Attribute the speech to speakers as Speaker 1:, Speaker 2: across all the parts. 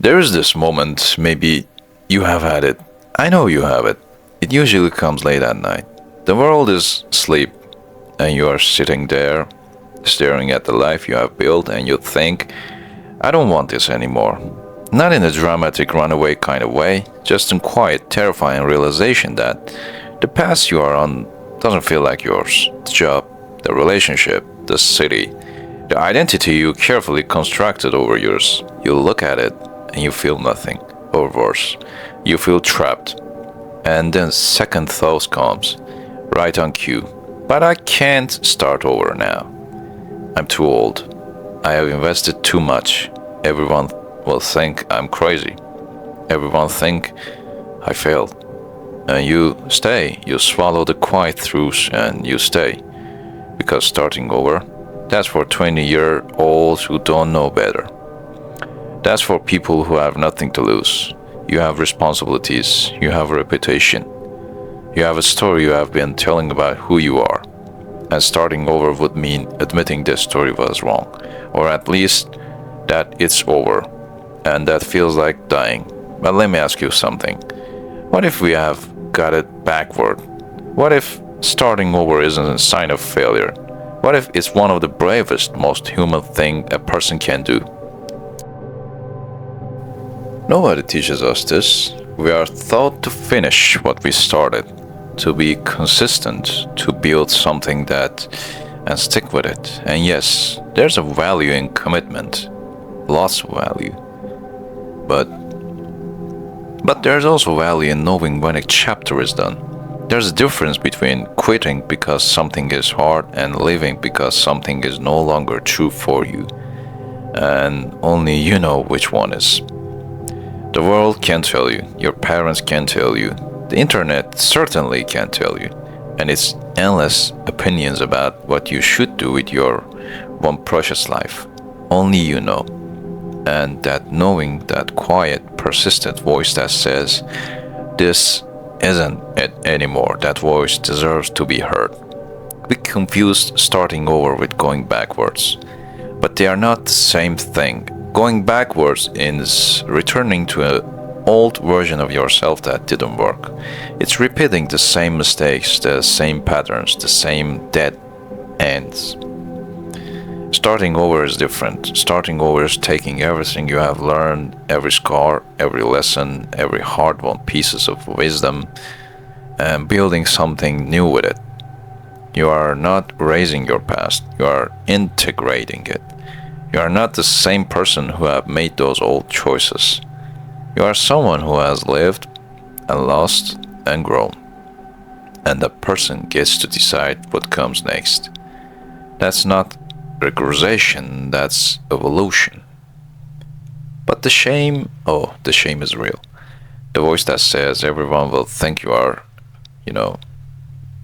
Speaker 1: There is this moment, maybe you have had it. I know you have it. It usually comes late at night. The world is asleep, and you are sitting there, staring at the life you have built, and you think, I don't want this anymore. Not in a dramatic runaway kind of way, just in quiet, terrifying realization that the path you are on doesn't feel like yours. The job, the relationship, the city, the identity you carefully constructed over years. You look at it and you feel nothing, or worse, you feel trapped. And then second thought comes, right on cue. But I can't start over now. I'm too old. I have invested too much. Everyone will think I'm crazy. Everyone think I failed. And you stay. You swallow the quiet truths and you stay. Because starting over, that's for 20-year-olds who don't know better. That's for people who have nothing to lose. You have responsibilities, you have a reputation, you have a story you have been telling about who you are. And starting over would mean admitting this story was wrong, or at least that it's over, and that feels like dying. But let me ask you something. What if we have got it backward? What if starting over isn't a sign of failure? What if it's one of the bravest, most human thing a person can do? Nobody teaches us this. We are taught to finish what we started, to be consistent, to build something that and stick with it. And yes, there's a value in commitment, lots of value. But there's also value in knowing when a chapter is done. There's a difference between quitting because something is hard and leaving because something is no longer true for you. And only you know which one is. The world can't tell you, your parents can't tell you, the internet certainly can't tell you, and it's endless opinions about what you should do with your one precious life. Only you know. And that knowing, that quiet, persistent voice that says, this isn't it anymore, that voice deserves to be heard. We confuse starting over with going backwards, but they are not the same thing. Going backwards is returning to an old version of yourself that didn't work. It's repeating the same mistakes, the same patterns, the same dead ends. Starting over is different. Starting over is taking everything you have learned, every scar, every lesson, every hard-won pieces of wisdom, and building something new with it. You are not erasing your past, you are integrating it. You are not the same person who have made those old choices. You are someone who has lived and lost and grown. And that person gets to decide what comes next. That's not regression, that's evolution. But the shame is real. The voice that says everyone will think you are,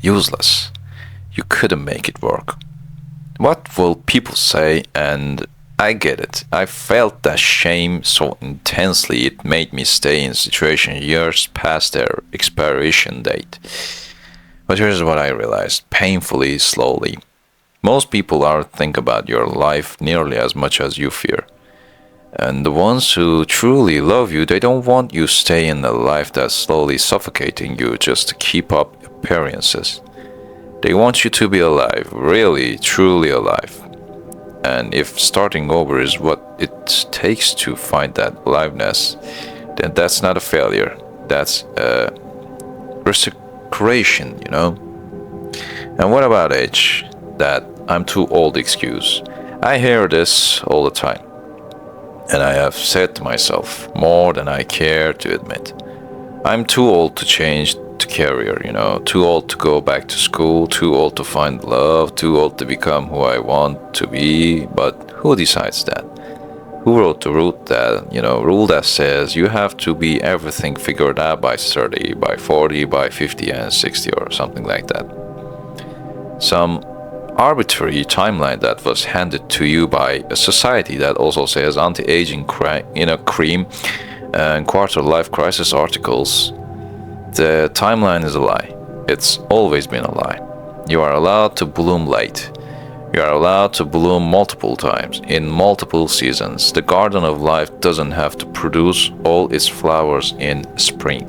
Speaker 1: useless. You couldn't make it work. What will people say? And I get it. I felt that shame so intensely it made me stay in situations years past their expiration date. But here's what I realized, painfully, slowly. Most people aren't think about your life nearly as much as you fear. And the ones who truly love you, they don't want you stay in a life that's slowly suffocating you just to keep up appearances. They want you to be alive, really, truly alive. And if starting over is what it takes to find that aliveness, then that's not a failure. That's a restoration, And what about age? That I'm too old excuse. I hear this all the time. And I have said to myself more than I care to admit. I'm too old to change to career, too old to go back to school, too old to find love, too old to become who I want to be. But who decides that? Who wrote the rule that says you have to be everything figured out by 30, by 40, by 50 and 60 or something like that? Some arbitrary timeline that was handed to you by a society that also says anti-aging cream and quarter-life crisis articles. The timeline is a lie. It's always been a lie. You are allowed to bloom late. You are allowed to bloom multiple times, in multiple seasons. The garden of life doesn't have to produce all its flowers in spring.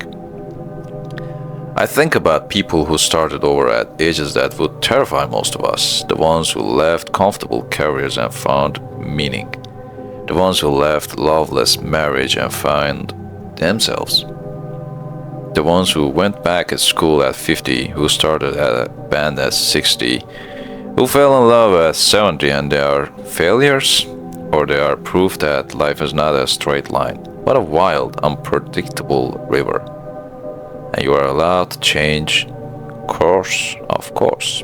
Speaker 1: I think about people who started over at ages that would terrify most of us. The ones who left comfortable careers and found meaning. The ones who left loveless marriage and found themselves. The ones who went back at school at 50, who started at a band at 60, who fell in love at 70 and they are failures, or they are proof that life is not a straight line, but a wild, unpredictable river. And you are allowed to change course, of course.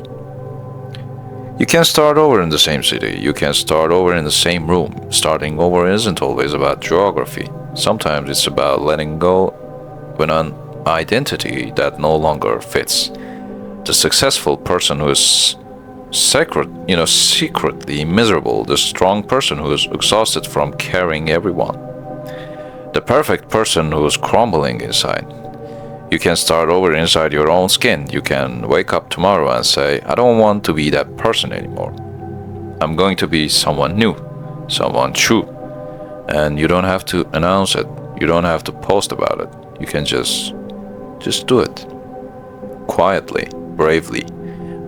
Speaker 1: You can start over in the same city, you can start over in the same room. Starting over isn't always about geography. Sometimes it's about letting go with an identity that no longer fits. The successful person who is secretly miserable, the strong person who is exhausted from carrying everyone, the perfect person who is crumbling inside. You can start over inside your own skin. You can wake up tomorrow and say, I don't want to be that person anymore. I'm going to be someone new, someone true. And you don't have to announce it. You don't have to post about it. You can just do it. Quietly, bravely,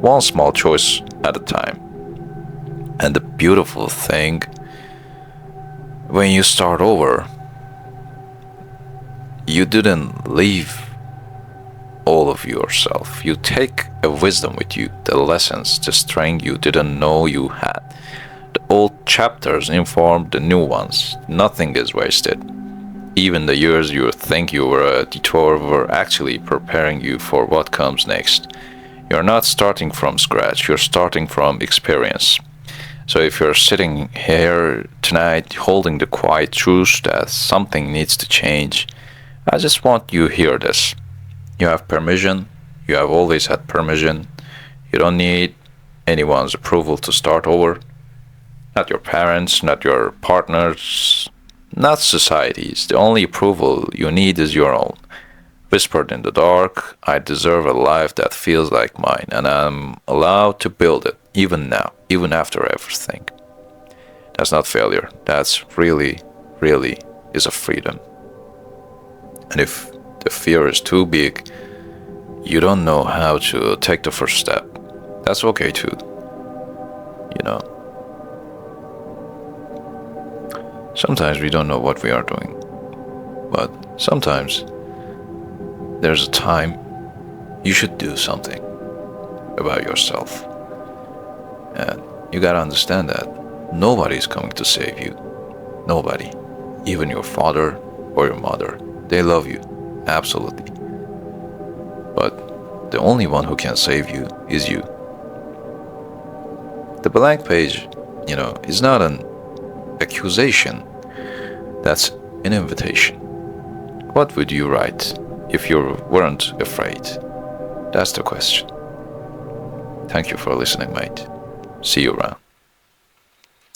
Speaker 1: one small choice at a time. And the beautiful thing, when you start over, you didn't leave all of yourself. You take a wisdom with you, the lessons, the strength you didn't know you had. The old chapters inform the new ones. Nothing is wasted. Even the years you think you were a detour were actually preparing you for what comes next. You're not starting from scratch, you're starting from experience. So if you're sitting here tonight holding the quiet truth that something needs to change, I just want you to hear this. You have permission. You have always had permission. You don't need anyone's approval to start over. Not your parents, not your partners, not society's. The only approval you need is your own. Whispered in the dark, I deserve a life that feels like mine, and I'm allowed to build it, even now, even after everything. That's not failure. That's really is a freedom. And if the fear is too big, you don't know how to take the first step, that's okay too. Sometimes we don't know what we are doing, but sometimes there's a time you should do something about yourself. And you gotta understand that nobody's coming to save you. Nobody. Even your father or your mother. They love you. Absolutely. But the only one who can save you is you. The blank page, is not an accusation. That's an invitation. What would you write if you weren't afraid? That's the question. Thank you for listening, mate. See you around.